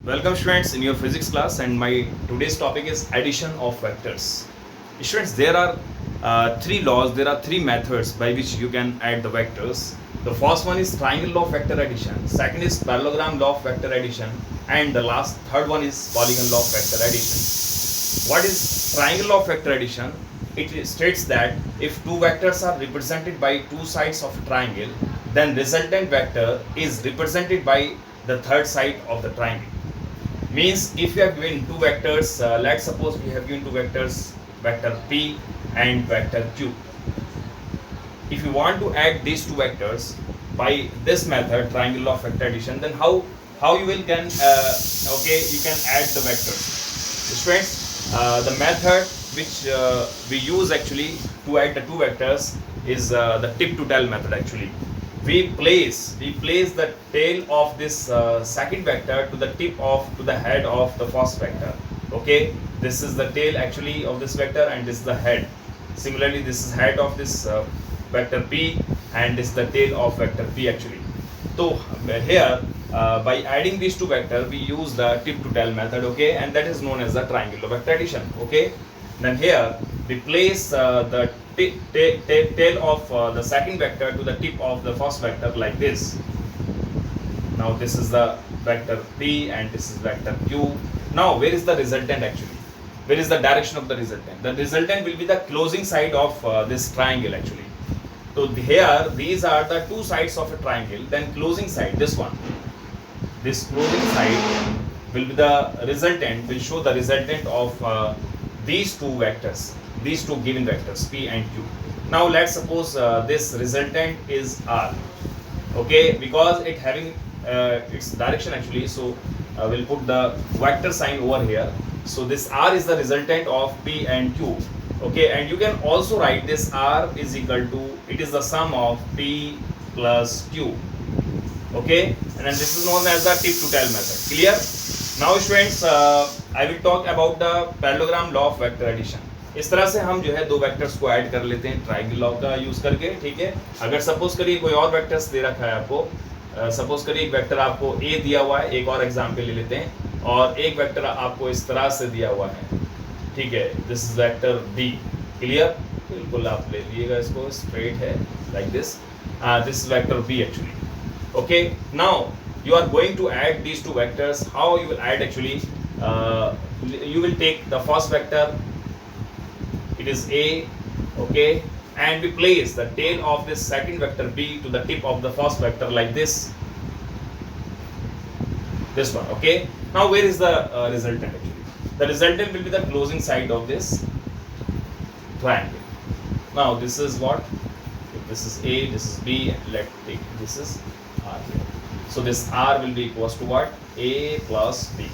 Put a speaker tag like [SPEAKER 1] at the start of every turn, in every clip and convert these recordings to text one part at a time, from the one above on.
[SPEAKER 1] Welcome students in your physics class, and my today's topic is addition of vectors. Students, there are three laws, there are three methods by which you can add the vectors. The first one is triangle law of vector addition, second is parallelogram law of vector addition, and the third one is polygon law of vector addition. What is triangle law of vector addition? It states that if two vectors are represented by two sides of a triangle, then resultant vector is represented by the third side of the triangle. Means if you have given two vectors, let's suppose we have given two vectors, vector p and vector q. If you want to add these two vectors by this method, triangle law of vector addition, then how you will can you can add the vectors. Students, the method which we use actually to add the two vectors is the tip to tail method actually. We place the tail of this second vector to the head of the first vector. Okay, this is the tail actually of this vector, and this is the head. Similarly, this is head of this vector p, and this is the tail of vector p actually. So here by adding these two vectors, we use the tip to tail method. Okay, and that is known as the triangle vector addition. Okay, then here we place the tail of the second vector to the tip of the first vector like this. Now this is the vector p and this is vector q. Now where is the resultant actually? Where is the direction of the resultant? The resultant will be the closing side of this triangle actually. So here these are the two sides of a triangle. Then closing side, this one, this closing side will be the resultant, will show the resultant of these two vectors, these two given vectors p and q. Now let's suppose this resultant is r. Okay, because it having its direction actually, so we'll put the vector sign over here. So this r is the resultant of p and q. Okay, and you can also write this r is equal to, it is the sum of p plus q. Okay, and then this is known as the tip to tail method. Clear? Now students, I will talk about the parallelogram law of vector addition. इस तरह से हम जो है दो vectors को add कर लेते हैं ट्रायंगल लॉ का यूज करके. ठीक है, अगर सपोज करिए कोई और वेक्टर्स दे रखा है आपको, सपोज करिए एक वेक्टर आपको a दिया हुआ है, एक और एग्जांपल ले लेते हैं, और एक वेक्टर आपको इस तरह से दिया हुआ है. ठीक है, this is vector b. Clear? बिल्कुल आप ले लीजिएगा, इसको स्ट्रेट है like this. This is vector b actually. Okay, now you are going to add these two vectors. How you will add actually? You will take the first vector, it is a, okay, and we place the tail of this second vector b to the tip of the first vector like this, this one. Okay, now where is the resultant actually? The resultant will be the closing side of this triangle. Now this is what? This is a, this is b, and let's take this is r here. So this r will be equals to what? A plus b.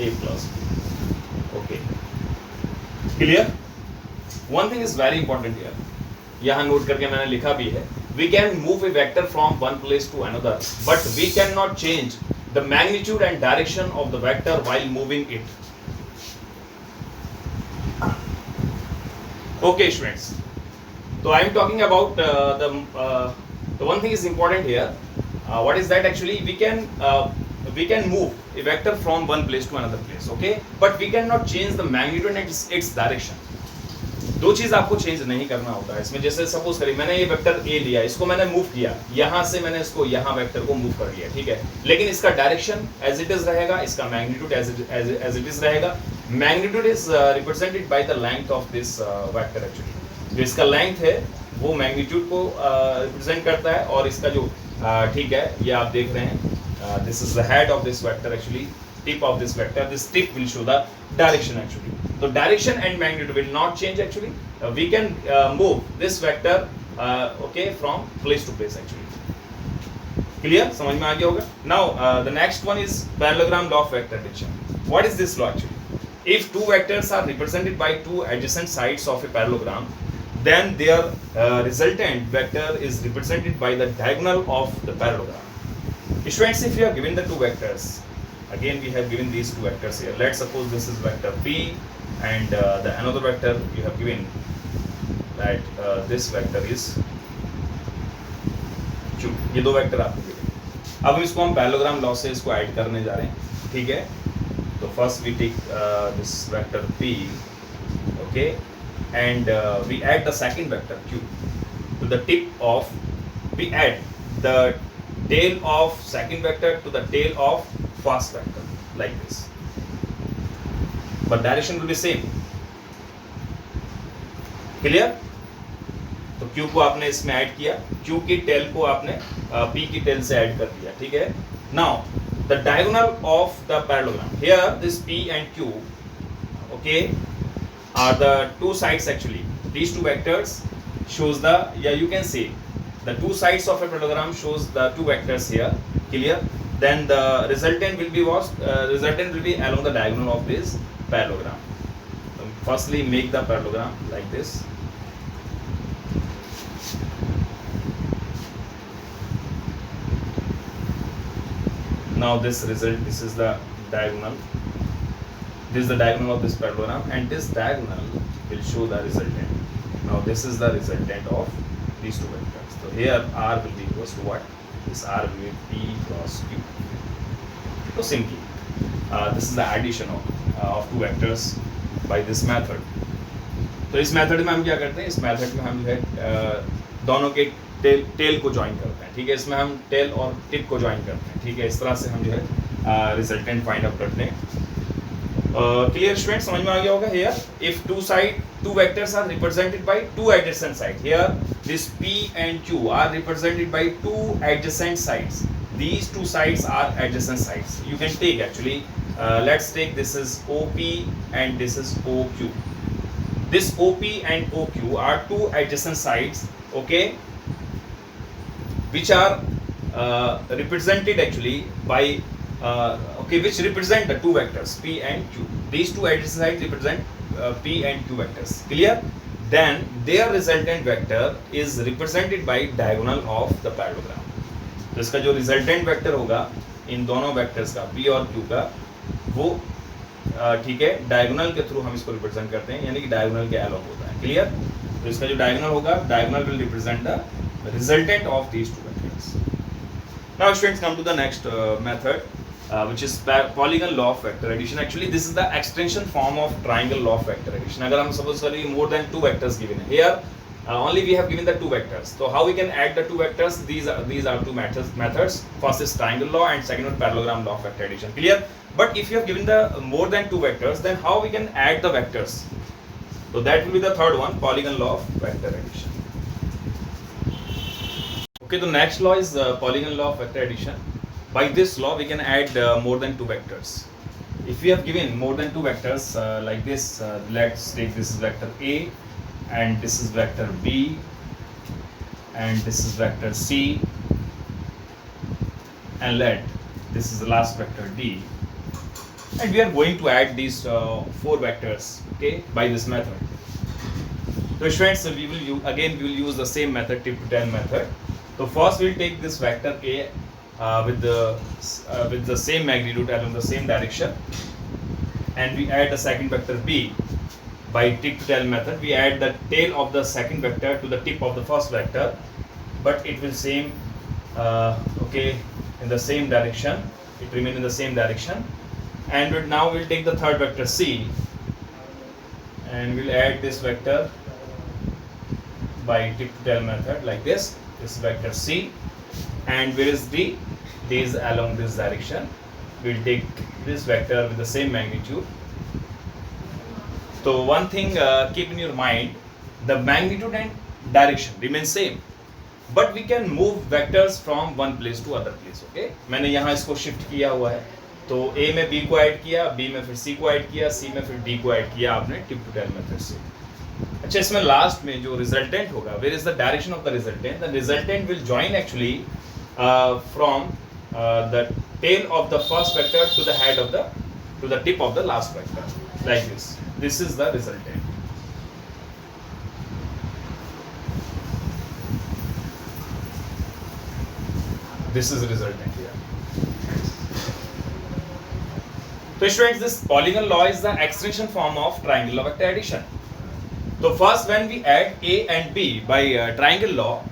[SPEAKER 1] A plus b. Okay. Clear? One thing is very important here. यहाँ note करके मैंने लिखा भी है. We can move a vector from one place to another, but we cannot change the magnitude and direction of the vector while moving it. Okay, students. So I am talking about the one thing is important here. What is that actually? We can move a vector from one place to another place, okay, but we cannot change the magnitude and its direction. दो चीज आपको change नहीं करना होता है इसमें. जैसे suppose करिए मैंने ये वेक्टर a लिया, इसको मैंने मूव किया, यहाँ से मैंने इसको यहाँ वेक्टर को मूव कर लिया. ठीक है, लेकिन इसका डायरेक्शन एज इट इज रहेगा, इसका मैग्नीट्यूड एज इट इज रहेगा. Magnitude is represented by the length of this vector actually. जो इसका लेंथ है वो मैग्नीट्यूड को रिप्रेजेंट करता है, और इसका जो ठीक है, ये आप देख रहे हैं, this is the head of this vector actually, tip of this vector. This tip will show the direction actually. So direction and magnitude will not change actually. We can move this vector okay from place to place actually. Clear? समझ में आ गया होगा. Now the next one is parallelogram law of vector addition. What is this law actually? If two vectors are represented by two adjacent sides of a parallelogram, then their resultant vector is represented by the diagonal of the parallelogram. Students, if you have given the two vectors, again we have given these two vectors here. Let's suppose this is vector p, and the another vector you have given that this vector is q. ये दो vector आपको दिए. अब इसको हम parallelogram law से इसको add करने जा रहे हैं, ठीक है। तो first we take this vector p, okay, and we add the second vector q to the tip of, we add the tail of second vector to the tail of first vector like this, but direction will be same, clear। तो q को आपने इसमें add किया, q की tell को आपने p की tell से ऐड कर दिया, ठीक है। Now the diagonal of the parallelogram, here this p and q, okay, are the two sides actually. These two vectors shows the, yeah, you can see the two sides of a parallelogram shows the two vectors here, clear। Then the resultant will be what? Resultant will be along the diagonal of this parallelogram. So firstly make the parallelogram like this. Now this result, this is the diagonal, this is the diagonal of this parallelogram, and this diagonal will show the resultant. Now this is the resultant of these two vectors. So here r will be equals to what? This r will be p cross q. So simply this is the addition of two vectors by this method. तो इस method में हम क्या करते हैं, इस method में हम जो है दोनों के टेल को ज्वाइन करते हैं, ठीक है। इसमें हम टेल और टिप को ज्वाइन करते हैं, ठीक है। इस तरह से हम जो है रिजल्टेंट फाइंड आउट करते हैं। क्लियर स्टूडेंट, समझ में आ गया होगा। Here if two vectors are represented by two adjacent sides, here this p and q are represented by two adjacent sides. These two sides are adjacent sides. You can take actually, let's take this is OP and this is OQ. This OP and OQ are two adjacent sides, okay, which are represented actually by okay, which represent the two vectors p and q. These two adjacent sides represent p and q vectors, clear। Then their resultant vector is represented by diagonal of the parallelogram. तो इसका जो resultant vector होगा इन दोनों vectors का p और q का, वो ठीक है डायगोनल के थ्रू हम इसको रिप्रेजेंट करते हैं, यानी कि डायगोनल के अलॉग होता है, क्लियर। तो इसका जो डायगोनल होगा, diagonal will represent the resultant of these two vectors. Now students, come to the next method, which is polygon law of vector addition. Actually this is the extension form of triangle law of vector addition. अगर हम suppose more than two vectors given here, only we have given the two vectors. So how we can add the two vectors? These are two methods. First is triangle law and second is parallelogram law of vector addition, clear। But if you have given the more than two vectors, then how we can add the vectors? So that will be the third one, polygon law of vector addition. Okay, the next law is polygon law of vector addition. By this law we can add more than two vectors. If we have given more than two vectors like this, let's take this is vector A and this is vector B and this is vector C, and let this is the last vector D, and we are going to add these four vectors, okay, by this method. So students, we will use the same method, tip to tail method. So first we'll take this vector A with the same magnitude along the same direction, and we add the second vector B by tip to tail method. We add the tail of the second vector to the tip of the first vector, but it will same okay, in the same direction, it remain in the same direction. And now we'll take the third vector C and we'll add this vector by tip to tail method like this vector C, and where is D? D is along this direction. We'll take this vector with the same magnitude. So one thing keep in your mind, the magnitude and direction remain same, but we can move vectors from one place to other place, okay। मैंने यहाँ इसको shift किया हुआ है, तो A में B को add किया, B में फिर C को ऐड किया, C में फिर D को ऐड किया आपने टिप टू टेल मेथड से। अच्छा, इसमें लास्ट में जो रिजल्टेंट होगा, where is the direction of the resultant? The resultant will join actually from the tail of the first vector to the head of the tip of the last vector like this. This is the resultant. This is the resultant here. So students, this polygon law is the extension form of triangle law vector addition. So first, when we add A and B by triangle law,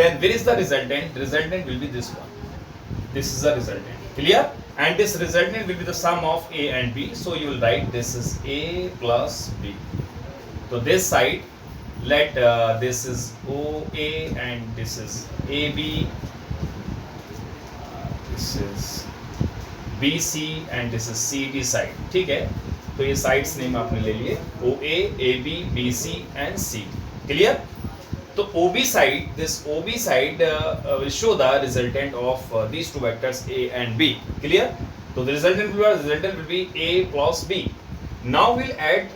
[SPEAKER 1] then where is the resultant? The resultant will be this one. this is the resultant. Clear? And this resultant will be the sum of A and B. So you will write this is A plus B. So this side, let this is OA and this is AB. This is BC and this is CD side. ठीक है? तो ये sides name आपने ले लिए OA, AB, BC and C. Clear? तो OB side, this OB side will show the resultant of these two vectors A and B. Clear? So the resultant will be A plus B. Now we'll add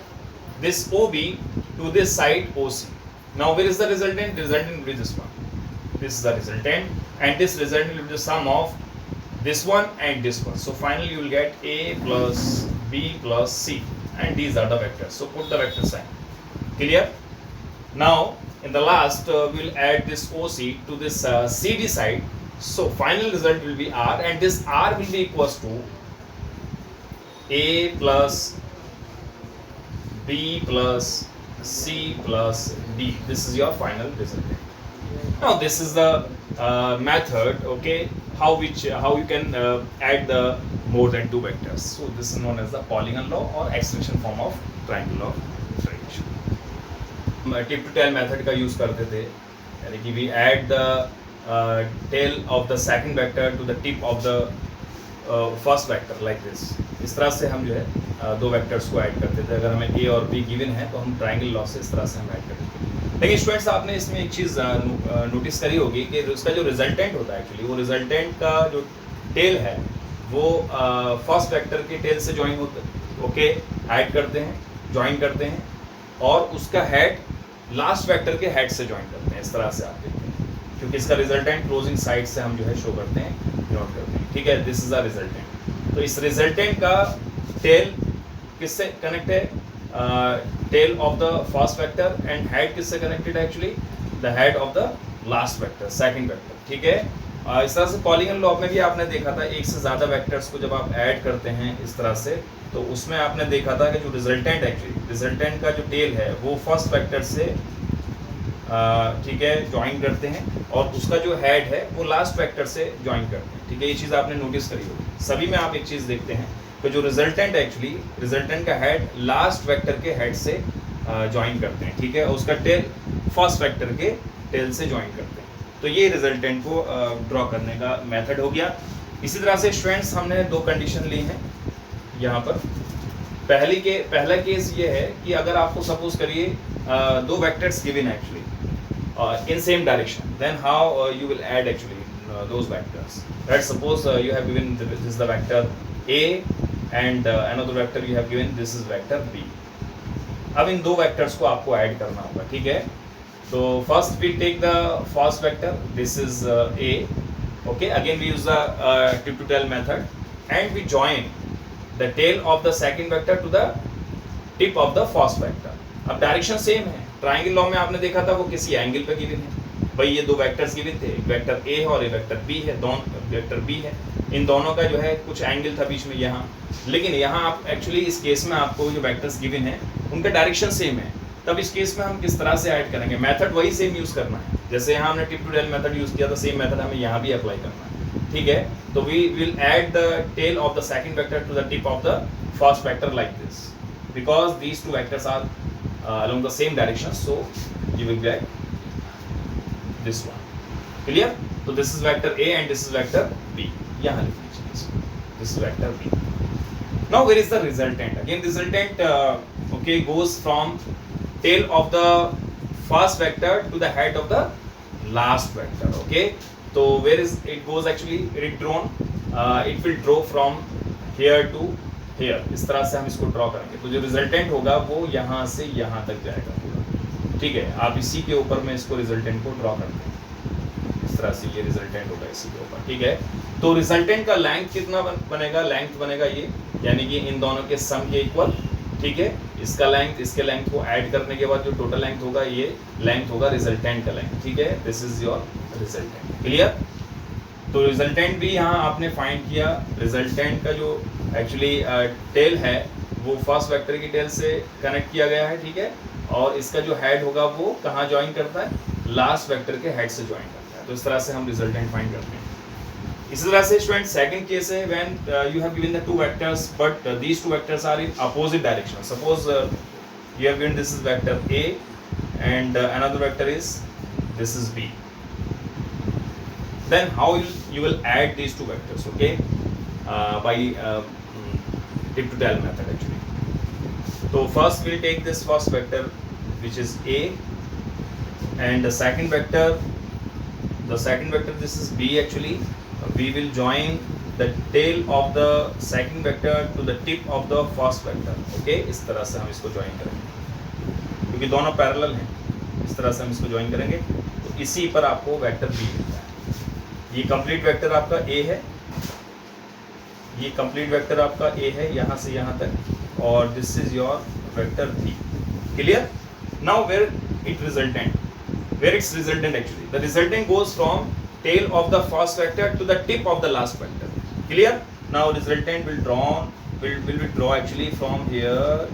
[SPEAKER 1] this OB to this side OC. Now where is the resultant? The resultant will be this one. This is the resultant, and this resultant will be the sum of this one and this one. So finally you will get A plus B plus C, and these are the vectors. So put the vector sign. Clear? Now in the last we'll add this OC to this CD side. So final result will be R, and this R will be equals to A plus B plus C plus D. This is your final result. Now this is the method, okay, how you can add the more than two vectors. So this is known as the polygon law or extension form of triangle law of derivation. Tip to tail method का use करते थे, यानी कि we add the tail of the second vector to the tip of the first vector like this. इस तरह से हम जो है दो वेक्टर्स को ऐड करते थे. अगर हमें ए और बी गिवन है तो हम ट्रायंगल लॉ से इस तरह से हम ऐड करते थे. लेकिन स्टूडेंट्स आपने इसमें एक चीज़ नोटिस करी होगी कि उसका जो रिजल्टेंट होता है एक्चुअली, वो रिजल्टेंट का जो टेल है वो फर्स्ट वेक्टर के टेल से ज्वाइन होता है. ओके, ऐड करते हैं, ज्वाइन करते हैं, और उसका हेड लास्ट वेक्टर के हेड से ज्वाइन करते हैं. इस तरह से आप देखते हैं, क्योंकि इसका रिजल्टेंट क्लोजिंग साइड से हम जो है शो करते हैं, नोट करते हैं. ठीक है, दिस इज द रिजल्टेंट. तो इस रिजल्टेंट का टेल किससे कनेक्ट है? Tail of the first vector, and head किससे कनेक्टेड है? Actually the head of the last vector, second vector. ठीक है, इस तरह से पॉलीगन लॉ में भी आपने देखा था, एक से ज़्यादा वेक्टर्स को जब आप ऐड करते हैं इस तरह से, तो उसमें आपने देखा था कि जो रिजल्टेंट एक्चुअली रिजल्टेंट का जो टेल है वो फर्स्ट वेक्टर से ठीक है ज्वाइन करते हैं, और उसका जो हेड है वो लास्ट वेक्टर से ज्वाइन करते हैं. ठीक है, ये चीज़ आपने नोटिस करी होगी. सभी में आप एक चीज़ देखते हैं कि जो रिजल्टेंट एक्चुअली रिजल्टेंट का हेड लास्ट वेक्टर के हेड से ज्वाइन करते हैं. ठीक है, और उसका टेल फर्स्ट वेक्टर के टेल से ज्वाइन करते हैं. तो ये रिजल्टेंट को ड्रॉ करने का मेथड हो गया. इसी तरह से स्टूडेंट्स हमने दो कंडीशन ली हैं यहाँ पर. पहला केस ये है कि अगर आपको सपोज करिए दो vectors given actually in same direction, then how you will add actually those vectors. Let's suppose you have given this is the vector A and another vector you have given this is vector B. अब इन दो vectors को आपको add करना होगा. ठीक है, तो first we take the first vector, this is A. Okay, again we use the tip to tail method, and we join the tail of the second vector to the tip of the first vector. अब direction same है. Triangle law में आपने देखा था वो किसी angle पे given है. भाई ये दो वेक्टर्स गिवन थे, एक वेक्टर A है और एक वेक्टर B है, दोनों वेक्टर B है. इन दोनों का जो है कुछ एंगल था बीच में यहाँ, लेकिन यहाँ आप एक्चुअली इस केस में आपको जो वेक्टर्स गिवन है उनका डायरेक्शन सेम है. तब इस केस में हम किस तरह से ऐड करेंगे? मेथड वही सेम यूज़ करना है. जैसे यहाँ हमने tip to tail method use किया था, सेम मेथड हमें यहाँ भी अप्लाई करना है. ठीक है, तो we will add the tail of the second vector to the tip of the first vector like this, because these two vectors are along the same direction, so you will get this one. Clear? So this is vector A and this is vector B. यहाँ लिख लीजिए इसको. This is vector B. Now where is the resultant? Again resultant okay goes from tail of the first vector to the head of the last vector. Okay, so where is it goes actually? It drawn it will draw from here to here. इस तरह से हम इसको draw करेंगे. तो जो resultant होगा वो यहाँ से यहाँ तक जाएगा पूरा. ठीक है, आप इसी के ऊपर में इसको रिजल्टेंट को ड्रॉ करते हैं. इस तरह से ये रिजल्टेंट होगा इसी के ऊपर. ठीक है, तो रिजल्टेंट का लेंथ कितना बनेगा? लेंथ बनेगा ये, यानी कि इन दोनों के सम के इक्वल. ठीक है, इसका लेंथ इसके लेंथ को ऐड करने के बाद जो टोटल लेंथ होगा ये लेंथ होगा रिजल्टेंट का लेंथ. ठीक है, this is your resultant. Clear? तो रिजल्टेंट भी यहाँ आपने फाइंड किया. रिजल्टेंट का जो एक्चुअली टेल है वो फर्स्ट वेक्टर की टेल से कनेक्ट किया गया है. ठीक है, और इसका जो हेड होगा वो कहाँ ज्वाइन करता है? लास्ट वेक्टर के हेड से ज्वाइन करता है. तो इस तरह से हम रिजल्टेंट फाइंड करते हैं. इसी तरह से स्टूडेंट सेकंड केस है when you have given the two vectors but these two vectors are in opposite direction. Suppose you have given this is vector A and another vector is this is B. Then how you will add these two vectors, okay, by tip to tail method actually. So first we'll take this first vector which is A and the second vector this is B actually. We will join the tail of the second vector to the tip of the first vector, okay. इस तरह से हम इसको join करेंगे क्योंकि दोनों parallel हैं. इस तरह से हम इसको ज्वाइन करेंगे तो इसी पर आपको वेक्टर बी मिलता है. ये कंप्लीट वेक्टर आपका ए है, ये कंप्लीट वेक्टर आपका ए है यहाँ से यहाँ तक और this is your vector B. Clear? Now where it resultant, where it's resultant actually the resultant goes from tail of the first vector to the tip of the last vector. Clear? Now resultant will be draw actually from here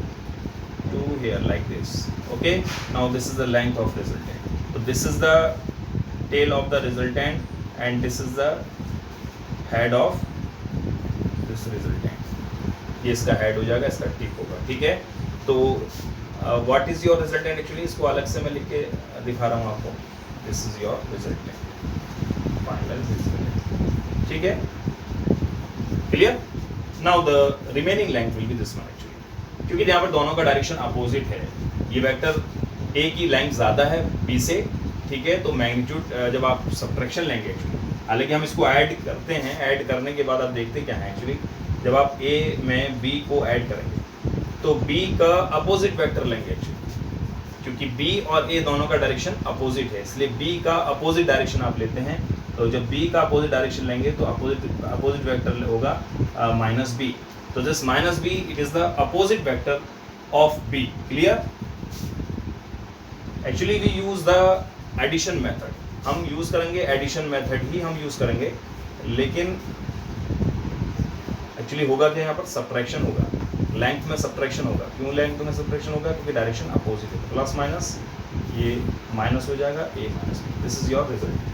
[SPEAKER 1] to here like this. Okay, now this is the length of resultant. So this is the tail of the resultant and this is the head of this resultant. ये इसका head हो जाएगा, इसका tip होगा. ठीक है, तो what is your resultant actually? इसको अलग से मैं लिख के दिखा रहा हूँ आपको. This is your resultant. ठीक है, clear? Now the remaining length will be this one actually, क्योंकि यहाँ पर दोनों का डायरेक्शन अपोजिट है. ये वेक्टर ए की लेंथ ज़्यादा है बी से, ठीक है, तो मैग्नीट्यूड जब आप सब्ट्रैक्शन लेंगे एक्चुअली, हालांकि हम इसको ऐड करते हैं, ऐड करने के बाद आप देखते क्या है एक्चुअली, जब आप ए में बी को ऐड करेंगे तो बी का अपोजिट वेक्टर लेंगे एक्चुअली, क्योंकि बी और ए दोनों का डायरेक्शन अपोजिट है, इसलिए बी का अपोजिट डायरेक्शन आप लेते हैं. तो जब b का अपोजिट डायरेक्शन लेंगे तो अपोजिट वेक्टर होगा माइनस बी. तो this minus B it is the opposite vector of b. Clear? Actually we use the addition method, हम यूज करेंगे एडिशन मेथड ही हम यूज करेंगे, लेकिन एक्चुअली होगा कि यहाँ पर सब्ट्रैक्शन होगा, लेंथ में सब्ट्रैक्शन होगा. क्यों लेंथ में सब्ट्रैक्शन होगा? क्योंकि डायरेक्शन अपोजिट है. प्लस माइनस ये माइनस हो जाएगा, a minus B. This is your result.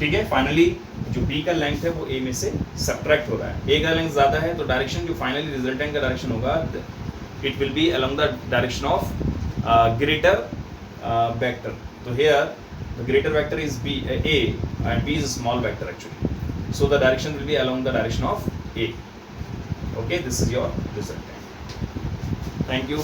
[SPEAKER 1] ठीक है, फाइनली जो b का लेंथ है वो a में से सब्ट्रैक्ट हो रहा है. a का लेंथ ज़्यादा है तो डायरेक्शन जो फाइनली रिजल्टेंट का डायरेक्शन होगा it will be along the direction of greater vector. तो here the greater vector is b a and b is a small vector actually, so the direction will be along the direction of a. Okay, this is your resultant. Thank you.